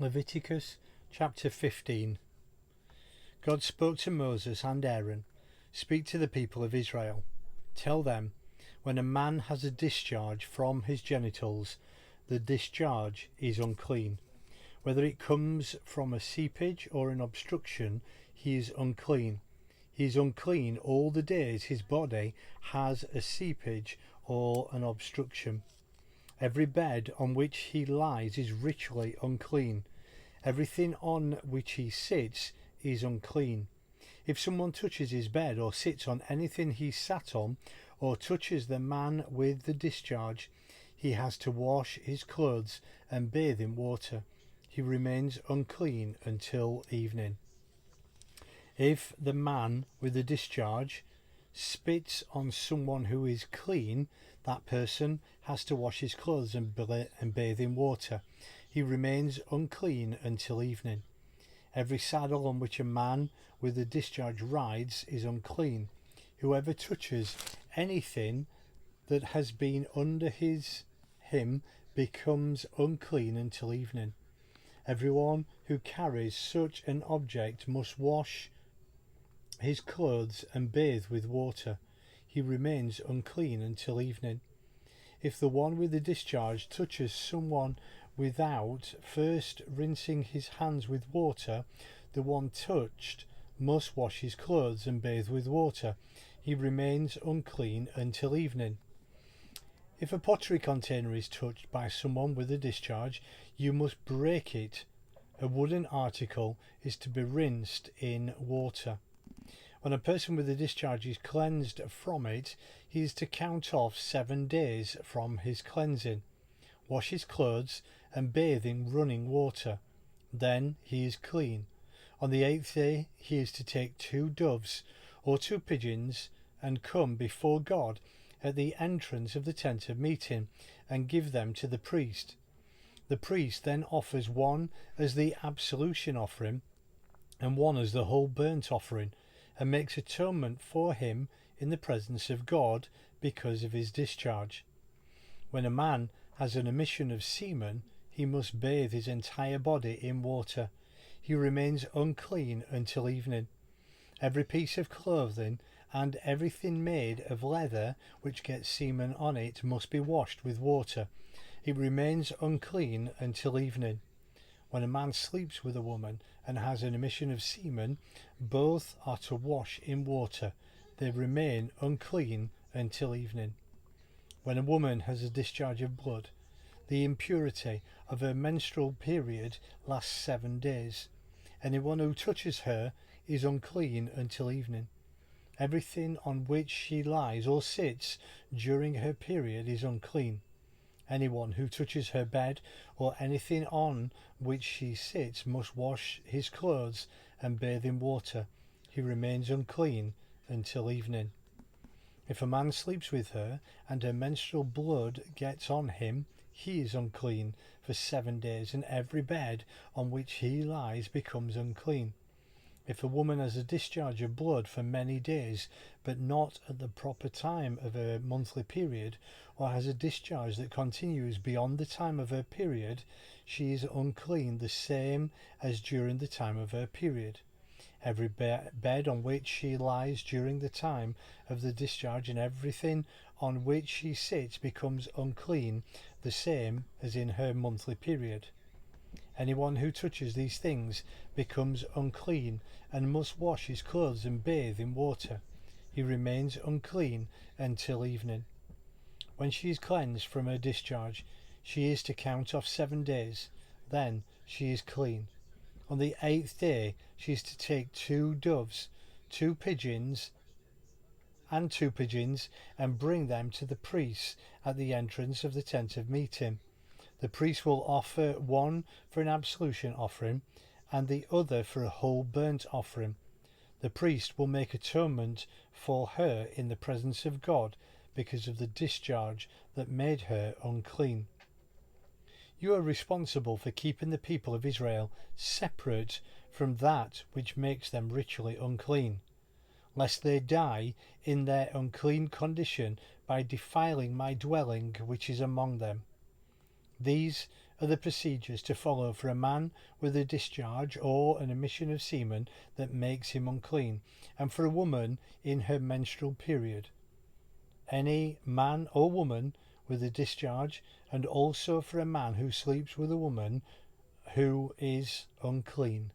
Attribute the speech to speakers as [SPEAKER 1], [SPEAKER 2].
[SPEAKER 1] Leviticus chapter 15. God spoke to Moses and Aaron, "Speak to the people of Israel. Tell them, when a man has a discharge from his genitals, the discharge is unclean. Whether it comes from a seepage or an obstruction, he is unclean. He is unclean all the days his body has a seepage or an obstruction. Every bed on which he lies is ritually unclean. Everything on which he sits is unclean. If someone touches his bed or sits on anything he sat on, or touches the man with the discharge, he has to wash his clothes and bathe in water. He remains unclean until evening. If the man with the discharge spits on someone who is clean, that person has to wash his clothes and bathe in water. He remains unclean until evening. Every saddle on which a man with a discharge rides is unclean. Whoever touches anything that has been under him becomes unclean until evening. Everyone who carries such an object must wash his clothes and bathe with water. He remains unclean until evening. If the one with the discharge touches someone without first rinsing his hands with water, the one touched must wash his clothes and bathe with water. He remains unclean until evening. If a pottery container is touched by someone with a discharge, you must break it. A wooden article is to be rinsed in water. When a person with a discharge is cleansed from it, he is to count off 7 days from his cleansing, wash his clothes and bathe in running water. Then he is clean. On the 8th day he is to take 2 doves or 2 pigeons and come before God at the entrance of the tent of meeting and give them to the priest. The priest then offers one as the absolution-offering and one as the whole burnt offering, and makes atonement for him in the presence of God because of his discharge. When a man has an emission of semen, he must bathe his entire body in water. He remains unclean until evening. Every piece of clothing and everything made of leather which gets semen on it must be washed with water. It remains unclean until evening. When a man sleeps with a woman and has an emission of semen, both are to wash in water. They remain unclean until evening. When a woman has a discharge of blood, the impurity of her menstrual period lasts 7 days. Anyone who touches her is unclean until evening. Everything on which she lies or sits during her period is unclean. Anyone who touches her bed or anything on which she sits must wash his clothes and bathe in water. He remains unclean until evening. If a man sleeps with her and her menstrual blood gets on him, he is unclean for 7 days, and every bed on which he lies becomes unclean. If a woman has a discharge of blood for many days, but not at the proper time of her monthly period, or has a discharge that continues beyond the time of her period, she is unclean the same as during the time of her period. Every bed on which she lies during the time of the discharge and everything on which she sits becomes unclean the same as in her monthly period. Anyone who touches these things becomes unclean and must wash his clothes and bathe in water. He remains unclean until evening. When she is cleansed from her discharge, she is to count off 7 days. Then she is clean. On the 8th day she is to take 2 doves, 2 pigeons, and bring them to the priests at the entrance of the tent of meeting. The priest will offer one for an absolution offering and the other for a whole burnt offering. The priest will make atonement for her in the presence of God because of the discharge that made her unclean. You are responsible for keeping the people of Israel separate from that which makes them ritually unclean, lest they die in their unclean condition by defiling my dwelling which is among them. These are the procedures to follow for a man with a discharge or an emission of semen that makes him unclean, and for a woman in her menstrual period. Any man or woman with a discharge, and also for a man who sleeps with a woman who is unclean.